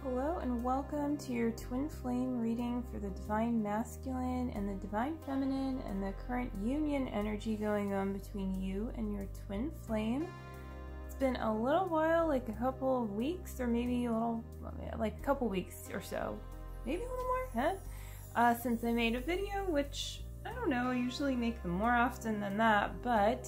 Hello and welcome to your twin flame reading for the divine masculine and the divine feminine and the current union energy going on between you and your twin flame. It's been a little while, like a couple of weeks, or maybe like a couple weeks or so, maybe a little more, since I made a video, which I don't know, I usually make them more often than that, but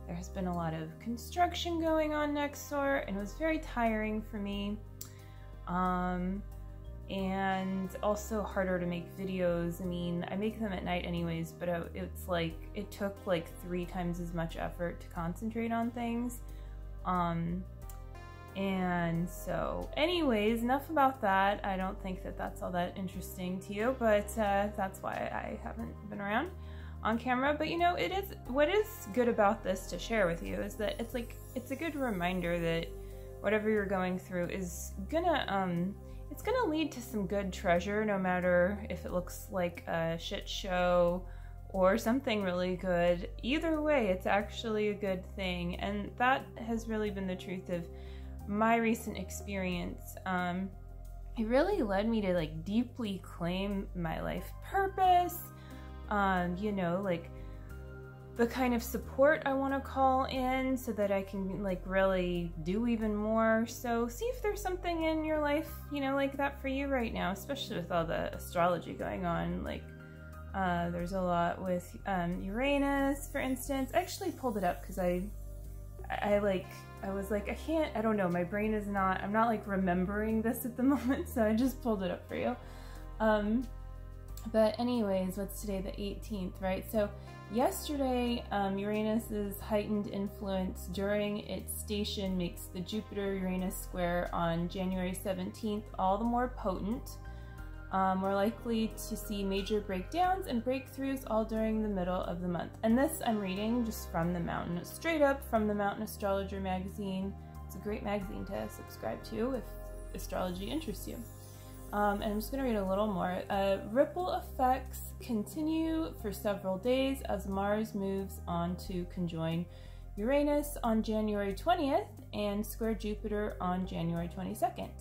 there has been a lot of construction going on next door and it was very tiring for me. And also harder to make videos. I mean, I make them at night anyways, but it's like, it took like 3 times as much effort to concentrate on things. And so anyways, enough about that. I don't think that that's all that interesting to you, but that's why I haven't been around on camera. But you know, what is good about this to share with you is that it's a good reminder that whatever you're going through is gonna it's gonna lead to some good treasure, no matter if it looks like a shit show or something really good. Either way, it's actually a good thing, and that has really been the truth of my recent experience. It really led me to like deeply claim my life purpose, you know, like the kind of support I want to call in so that I can like really do even more. So see if there's something in your life, you know, like that for you right now, especially with all the astrology going on. Like there's a lot with Uranus, for instance. I actually pulled it up because I was like, I don't know, my brain is not, I'm not like remembering this at the moment, so I just pulled it up for you. But anyways, what's today, the 18th, right? So yesterday, Uranus's heightened influence during its station makes the Jupiter-Uranus square on January 17th all the more potent. We're likely to see major breakdowns and breakthroughs all during the middle of the month. And this I'm reading just from the Mountain, straight up from the Mountain Astrologer magazine. It's a great magazine to subscribe to if astrology interests you. And I'm just going to read a little more. Ripple effects continue for several days as Mars moves on to conjoin Uranus on January 20th and square Jupiter on January 22nd.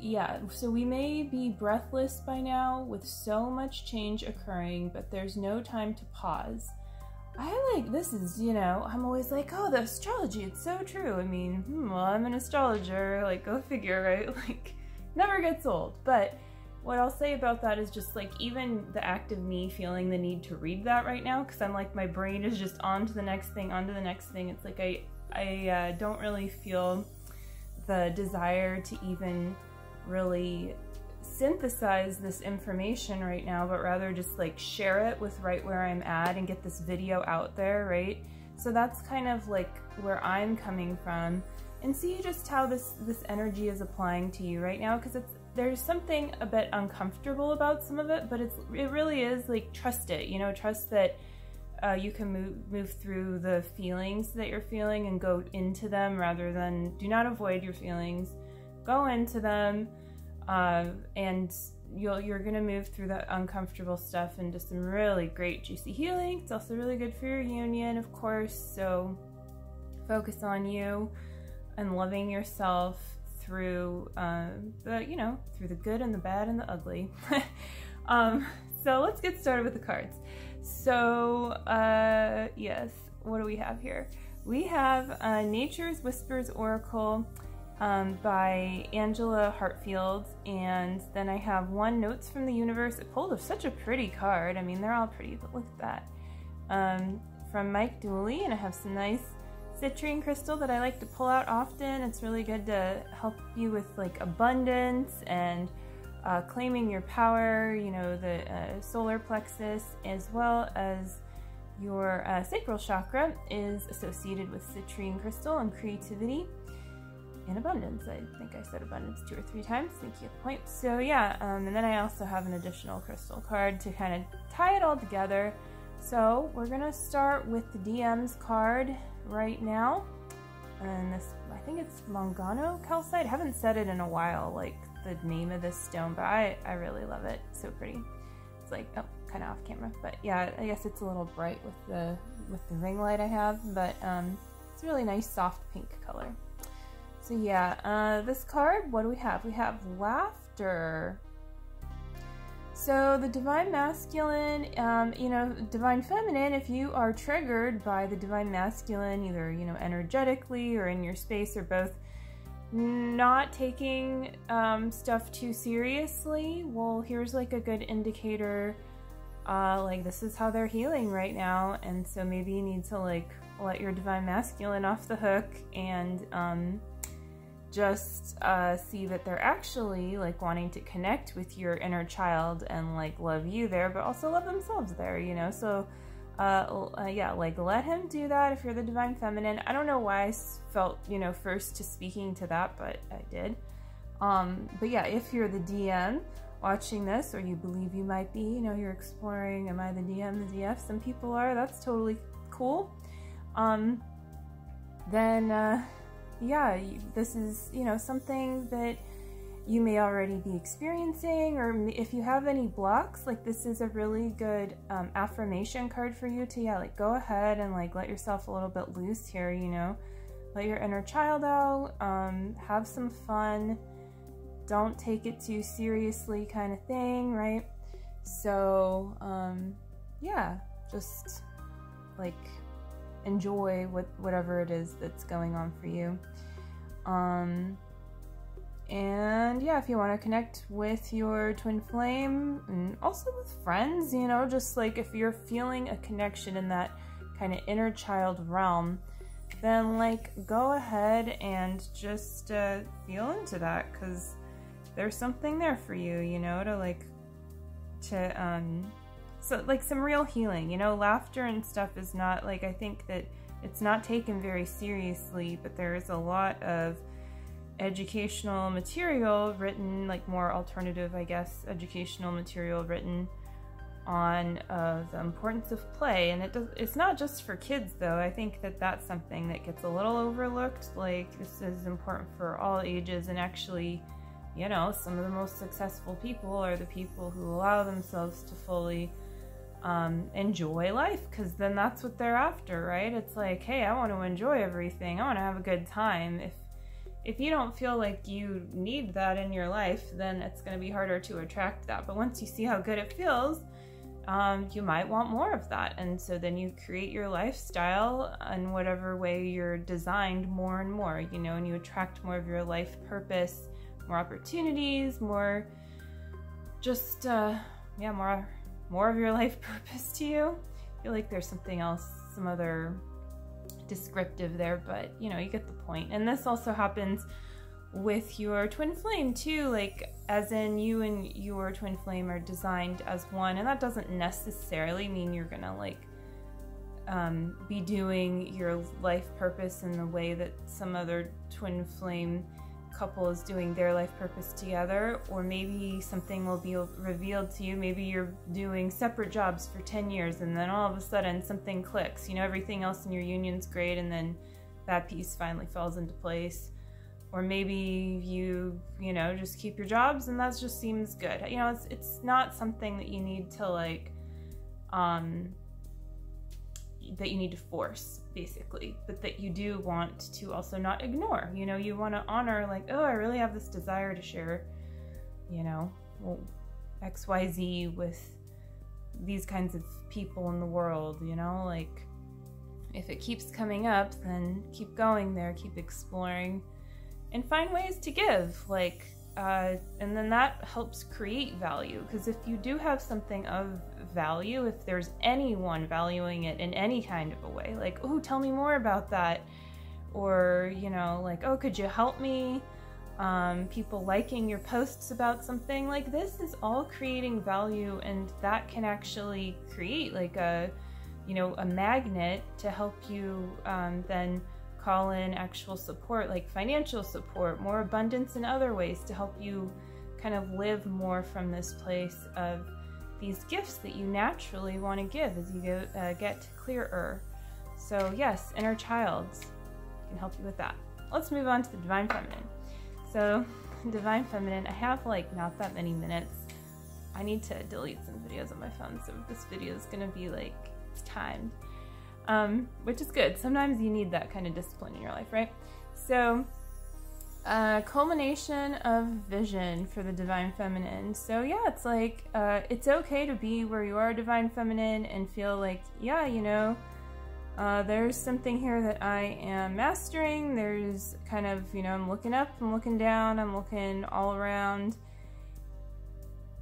Yeah, so we may be breathless by now with so much change occurring, but there's no time to pause. This is, you know, I'm always like, oh, the astrology, it's so true. I mean, well, I'm an astrologer, like, go figure, right? Like, never gets old. But what I'll say about that is just like, even the act of me feeling the need to read that right now, because I'm like, my brain is just on to the next thing, on to the next thing. It's like, I don't really feel the desire to even really synthesize this information right now, but rather just like share it with right where I'm at and get this video out there, right? So that's kind of like where I'm coming from, and see just how this energy is applying to you right now, because there's something a bit uncomfortable about some of it, but it really is like, trust it, you know, trust that you can move through the feelings that you're feeling and go into them, rather than, do not avoid your feelings, go into them. And you're gonna move through that uncomfortable stuff into some really great juicy healing. It's also really good for your union, of course, so focus on you and loving yourself through through the good and the bad and the ugly. So let's get started with the cards. So yes, what do we have here? We have Nature's Whispers Oracle by Angela Hartfield, and then I have One Notes from the Universe. It pulled such a pretty card. I mean, they're all pretty, but look at that. From Mike Dooley, and I have some nice citrine crystal that I like to pull out often. It's really good to help you with like abundance and claiming your power, you know, the solar plexus, as well as your sacral chakra is associated with citrine crystal and creativity and abundance. I think I said abundance 2 or 3 times. I think you get the point. So yeah, and then I also have an additional crystal card to kind of tie it all together. So we're gonna start with the DMs card right now, and this, I think it's Mangano calcite. I haven't said it in a while, like the name of this stone, but I really love it. It's so pretty. It's like, oh, kind of off camera, but yeah, I guess it's a little bright with the ring light I have, but it's a really nice soft pink color. So yeah, this card, what do we have? We have laughter. So the divine masculine, you know, divine feminine, if you are triggered by the divine masculine, either, you know, energetically or in your space or both, not taking stuff too seriously, well, here's like a good indicator, like this is how they're healing right now, and so maybe you need to like let your divine masculine off the hook and just see that they're actually like wanting to connect with your inner child and like love you there, but also love themselves there, you know. So yeah, like let him do that if you're the divine feminine. I don't know why I felt, you know, first to speaking to that, but I did. But yeah, if you're the DM watching this, or you believe you might be, you know, you're exploring, am I the DM, the DF? Some people are, that's totally cool. Then yeah, this is, you know, something that you may already be experiencing, or if you have any blocks, like this is a really good affirmation card for you to, yeah, like go ahead and like let yourself a little bit loose here, you know, let your inner child out, have some fun, don't take it too seriously kind of thing, right? So yeah, just like enjoy whatever it is that's going on for you. And yeah, if you want to connect with your twin flame and also with friends, you know, just like if you're feeling a connection in that kind of inner child realm, then like go ahead and just feel into that, because there's something there for you, you know, so like some real healing, you know. Laughter and stuff is not like, I think that it's not taken very seriously, but there's a lot of educational material written, like more alternative, I guess, educational material written on the importance of play. And it's not just for kids though. I think that that's something that gets a little overlooked. Like this is important for all ages, and actually, you know, some of the most successful people are the people who allow themselves to fully enjoy life, because then that's what they're after, right? It's like, hey, I want to enjoy everything, I want to have a good time. If you don't feel like you need that in your life, then it's going to be harder to attract that. But once you see how good it feels, you might want more of that, and so then you create your lifestyle in whatever way you're designed more and more, you know, and you attract more of your life purpose, more opportunities, more just yeah, more of your life purpose to you. I feel like there's something else, some other descriptive there, but you know, you get the point. And this also happens with your twin flame too, like as in you and your twin flame are designed as one, and that doesn't necessarily mean you're gonna like be doing your life purpose in the way that some other twin flame couple is doing their life purpose together, or maybe something will be revealed to you. Maybe you're doing separate jobs for 10 years and then all of a sudden something clicks, you know, everything else in your union's great and then that piece finally falls into place. Or maybe you know, just keep your jobs and that just seems good. You know, it's not something that you need to like that you need to force, basically, but that you do want to also not ignore. You know, you want to honor, like, oh, I really have this desire to share, you know, well, XYZ with these kinds of people in the world, you know, like if it keeps coming up, then keep going there, keep exploring, and find ways to give, like, and then that helps create value, because if you do have something of value, if there's anyone valuing it in any kind of a way, like, oh, tell me more about that, or, you know, like, oh, could you help me, people liking your posts about something, like, this is all creating value, and that can actually create like a, you know, a magnet to help you then call in actual support, like financial support, more abundance in other ways, to help you kind of live more from this place of these gifts that you naturally want to give as you get clearer. So yes, inner child can help you with that. Let's move on to the divine feminine. So divine feminine, I have like not that many minutes. I need to delete some videos on my phone, so this video is gonna be like, it's timed. Which is good. Sometimes you need that kind of discipline in your life, right? So Culmination of vision for the Divine Feminine. So yeah, it's like, it's okay to be where you are, Divine Feminine, and feel like, yeah, you know, there's something here that I am mastering. There's kind of, you know, I'm looking up, I'm looking down, I'm looking all around.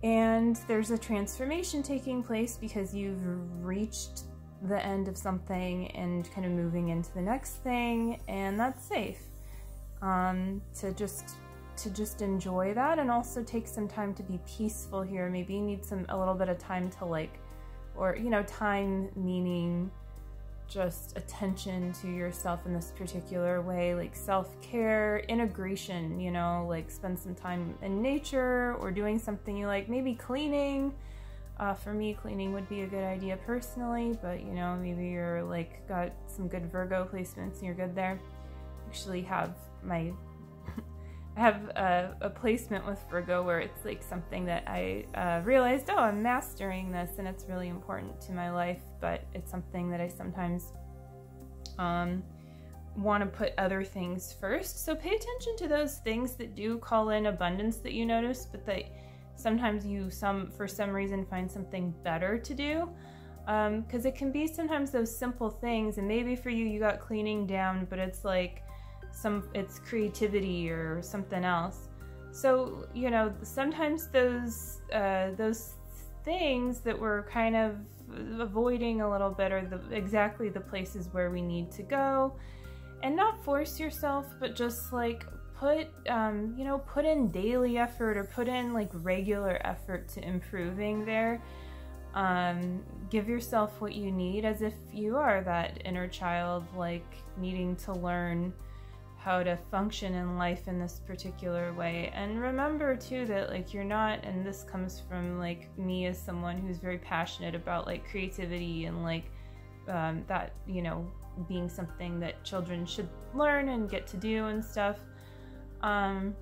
And there's a transformation taking place because you've reached the end of something and kind of moving into the next thing, and that's safe. To just enjoy that, and also take some time to be peaceful here. Maybe you need a little bit of time to like, or, you know, time meaning just attention to yourself in this particular way, like self-care, integration, you know, like spend some time in nature or doing something you like, maybe cleaning. For me, cleaning would be a good idea personally, but you know, maybe you're like got some good Virgo placements and you're good there. Actually have I have a placement with Virgo where it's like something that I realized, oh, I'm mastering this and it's really important to my life, but it's something that I sometimes want to put other things first. So pay attention to those things that do call in abundance that you notice, but that sometimes you for some reason find something better to do. Because it can be sometimes those simple things, and maybe for you got cleaning down, but it's like it's creativity or something else. So, you know, sometimes those things that we're kind of avoiding a little bit are exactly the places where we need to go. And not force yourself, but just like put in daily effort, or put in like regular effort to improving there. Give yourself what you need, as if you are that inner child, like needing to learn how to function in life in this particular way. And remember too that like you're not, and this comes from like me as someone who's very passionate about like creativity and like that, you know, being something that children should learn and get to do and stuff, and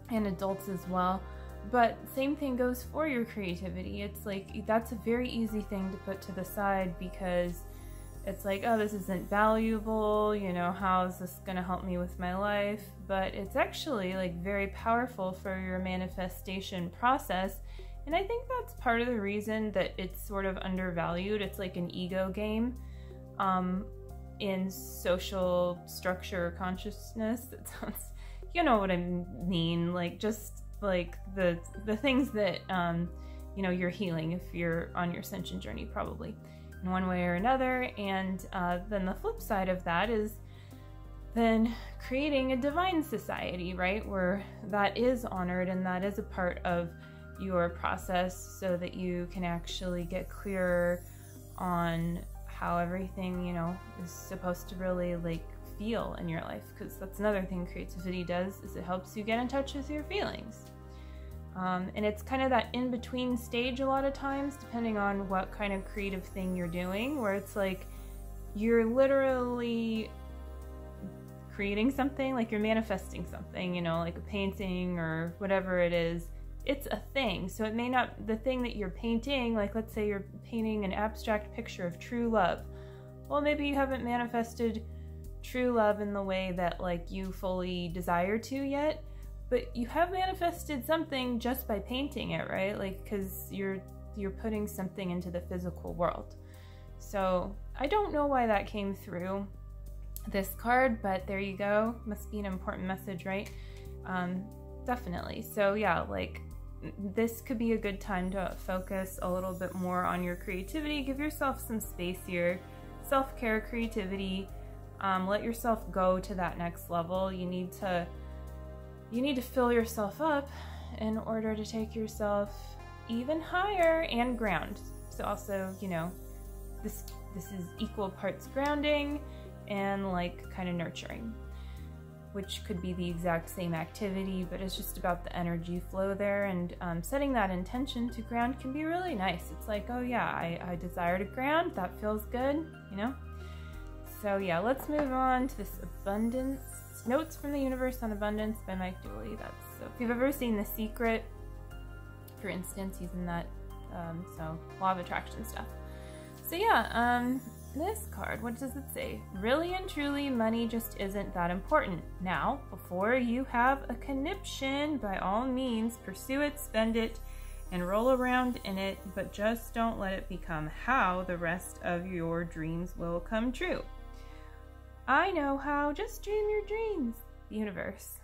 adults as well. But same thing goes for your creativity. It's like that's a very easy thing to put to the side because it's like, oh, this isn't valuable, you know, how is this gonna help me with my life? But it's actually like very powerful for your manifestation process. And I think that's part of the reason that it's sort of undervalued. It's like an ego game in social structure consciousness. It sounds, you know what I mean, like just like the things that you know, you're healing if you're on your ascension journey, probably in one way or another. And then the flip side of that is then creating a divine society, right, where that is honored and that is a part of your process, so that you can actually get clearer on how everything, you know, is supposed to really like feel in your life. Because that's another thing creativity does, is it helps you get in touch with your feelings. And it's kind of that in-between stage a lot of times, depending on what kind of creative thing you're doing, where it's like you're literally creating something, like you're manifesting something, you know, like a painting or whatever it is. It's a thing. So it may not, the thing that you're painting, like let's say you're painting an abstract picture of true love. Well, maybe you haven't manifested true love in the way that like you fully desire to yet, but you have manifested something just by painting it, right? Like, because you're putting something into the physical world. So I don't know why that came through this card, but there you go. Must be an important message, right? Definitely. So yeah, like this could be a good time to focus a little bit more on your creativity. Give yourself some space here. Self-care, creativity. Let yourself go to that next level. You need to fill yourself up in order to take yourself even higher and ground. So also, you know, this is equal parts grounding and like kind of nurturing, which could be the exact same activity, but it's just about the energy flow there. And setting that intention to ground can be really nice. It's like, oh yeah, I desire to ground. That feels good, you know? So yeah, let's move on to this abundance. Notes from the Universe on Abundance by Mike Dooley. So if you've ever seen The Secret, for instance, he's in that, so law of attraction stuff. So yeah, this card, what does it say? Really and truly, money just isn't that important. Now, before you have a conniption, by all means, pursue it, spend it, and roll around in it, but just don't let it become how the rest of your dreams will come true. I know how, just dream your dreams. The universe.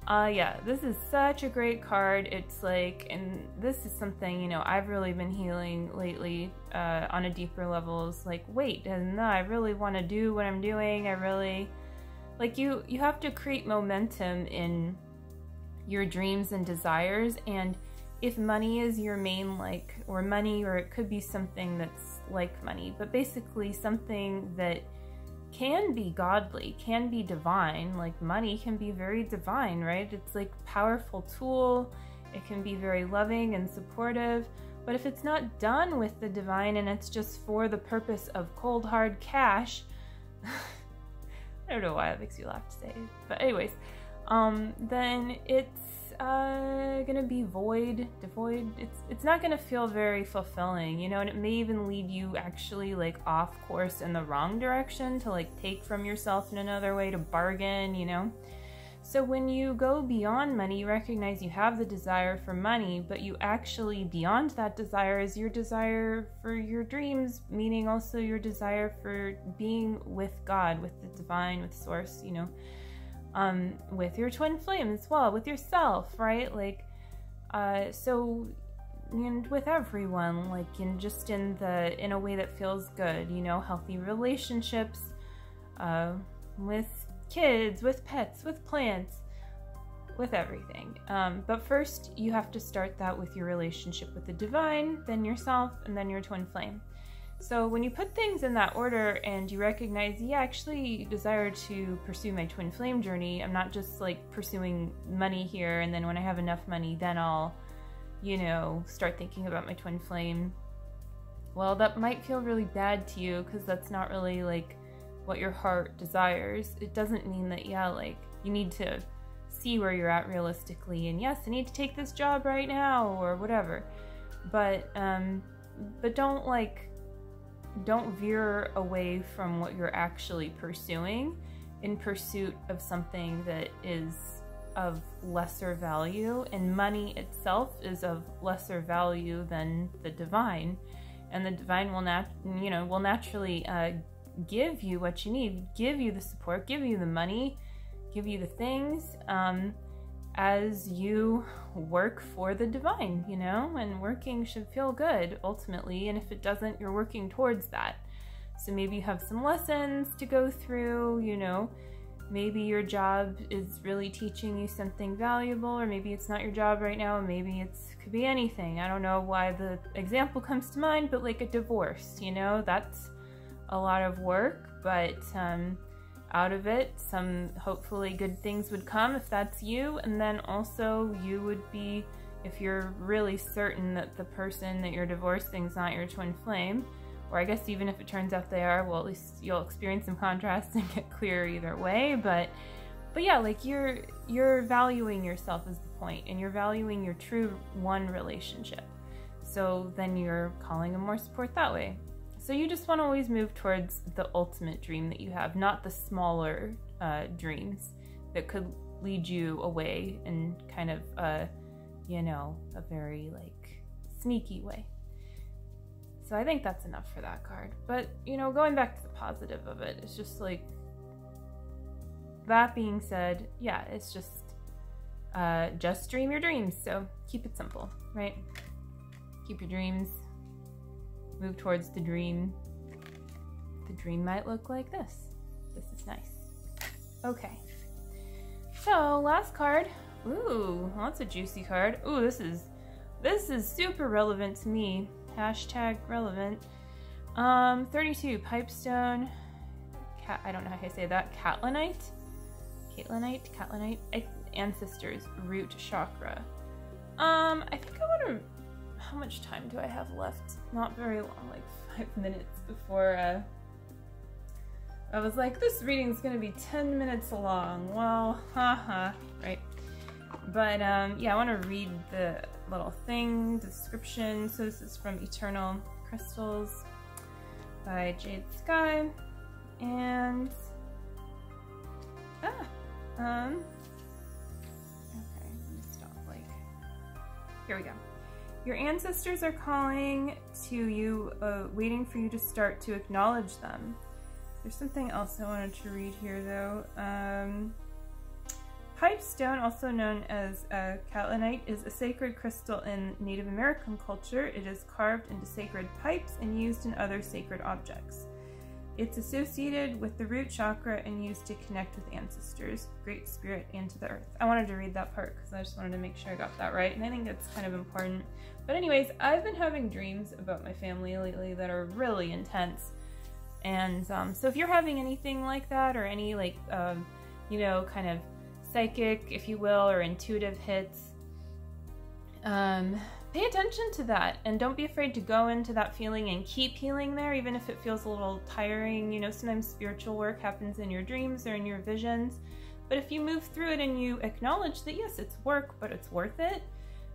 Yeah, this is such a great card. It's like, and this is something, you know, I've really been healing lately on a deeper level. It's like, wait, no, I really want to do what I'm doing. I really, like, you have to create momentum in your dreams and desires. And if money is your main, like, or money, or it could be something that's like money, but basically something that can be godly, can be divine. Like money can be very divine, right? It's like a powerful tool. It can be very loving and supportive, but if it's not done with the divine and it's just for the purpose of cold hard cash, I don't know why that makes you laugh to say it, but anyways, then it's gonna be devoid. It's not gonna feel very fulfilling, you know, and it may even lead you actually like off course in the wrong direction to like take from yourself in another way, to bargain, you know. So when you go beyond money, you recognize you have the desire for money, but you actually, beyond that desire, is your desire for your dreams, meaning also your desire for being with God, with the divine, with source, you know. With your twin flame as well, with yourself, right? Like, so, and with everyone, like, just in a way that feels good, you know, healthy relationships, with kids, with pets, with plants, with everything. But first, you have to start that with your relationship with the divine, then yourself, and then your twin flame. So when you put things in that order and you recognize, yeah, I actually desire to pursue my twin flame journey. I'm not just like pursuing money here, and then when I have enough money, then I'll, you know, start thinking about my twin flame. Well, that might feel really bad to you because that's not really like what your heart desires. It doesn't mean that, yeah, like you need to see where you're at realistically, and yes, I need to take this job right now or whatever. But don't veer away from what you're actually pursuing in pursuit of something that is of lesser value, and money itself is of lesser value than the divine, and the divine will naturally give you what you need, give you the support, give you the money, give you the things, as you work for the divine, you know, and working should feel good ultimately, and if it doesn't, you're working towards that. So maybe you have some lessons to go through, you know, maybe your job is really teaching you something valuable, or maybe it's not your job right now, maybe could be anything. I don't know why the example comes to mind, but like a divorce, you know, that's a lot of work, but out of it, some hopefully good things would come if that's you. And then also you would be, if you're really certain that the person that you're divorcing is not your twin flame, or I guess even if it turns out they are, well, at least you'll experience some contrast and get clear either way. But yeah, like you're valuing yourself is the point, and you're valuing your true one relationship. So then you're calling in more support that way. So you just want to always move towards the ultimate dream that you have, not the smaller dreams that could lead you away in kind of a very like sneaky way. So I think that's enough for that card. But, you know, going back to the positive of it, it's just like, that being said, yeah, it's just dream your dreams. So keep it simple, right? Keep your dreams. Move towards the dream. The dream might look like this. This is nice. Okay. So, last card. Ooh, well, that's a juicy card. Ooh, this is super relevant to me. Hashtag relevant. 32, pipestone. I don't know how I say that. Catlinite? Ancestors, root chakra. I think I want to... How much time do I have left? Not very long, like 5 minutes before, I was like, this reading's gonna be 10 minutes long. Well, haha, right? But, yeah, I want to read the little thing, description. So this is from Eternal Crystals. by Jade Sky. And okay, let me stop. Here we go. Your ancestors are calling to you, waiting for you to start to acknowledge them. There's something else I wanted to read here though. Pipestone, also known as catlinite, is a sacred crystal in Native American culture. It is carved into sacred pipes and used in other sacred objects. It's associated with the root chakra and used to connect with ancestors, Great Spirit, and to the earth. I wanted to read that part because I just wanted to make sure I got that right, and I think it's kind of important. But anyways, I've been having dreams about my family lately that are really intense. And so if you're having anything like that, or any you know, kind of psychic, if you will, or intuitive hits, pay attention to that and don't be afraid to go into that feeling and keep healing there, even if it feels a little tiring. You know, sometimes spiritual work happens in your dreams or in your visions, but if you move through it and you acknowledge that yes, it's work, but it's worth it,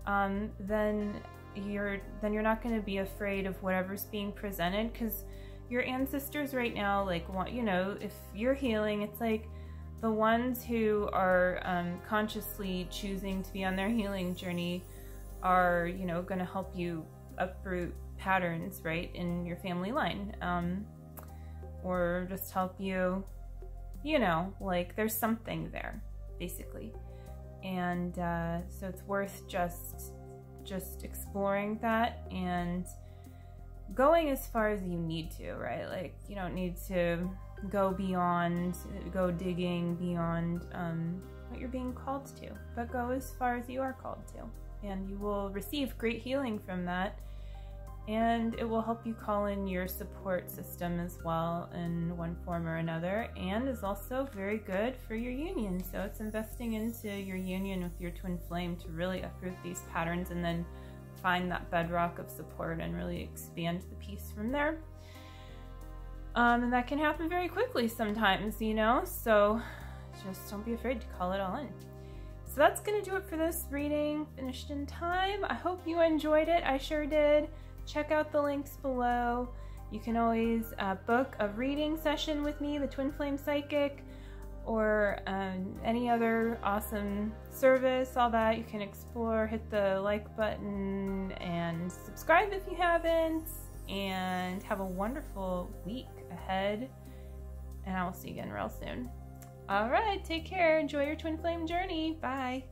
then you're not going to be afraid of whatever's being presented, because your ancestors right now, you know, if you're healing, it's like the ones who are consciously choosing to be on their healing journey are, you know, going to help you uproot patterns, right, in your family line, or just help you, you know, there's something there, basically. And so it's worth just exploring that and going as far as you need to, right? You don't need to go digging beyond what you're being called to, but go as far as you are called to, and you will receive great healing from that, and it will help you call in your support system as well in one form or another, and is also very good for your union. So it's investing into your union with your twin flame to really uproot these patterns and then find that bedrock of support and really expand the piece from there. And that can happen very quickly sometimes, you know, so just don't be afraid to call it all in. So that's gonna do it for this reading, finished in time. I hope you enjoyed it. I sure did. Check out the links below. You can always book a reading session with me, the Twin Flame Psychic, or any other awesome service, all that you can explore. Hit the like button and subscribe if you haven't, and have a wonderful week ahead, and I will see you again real soon. All right, take care. Enjoy your twin flame journey. Bye.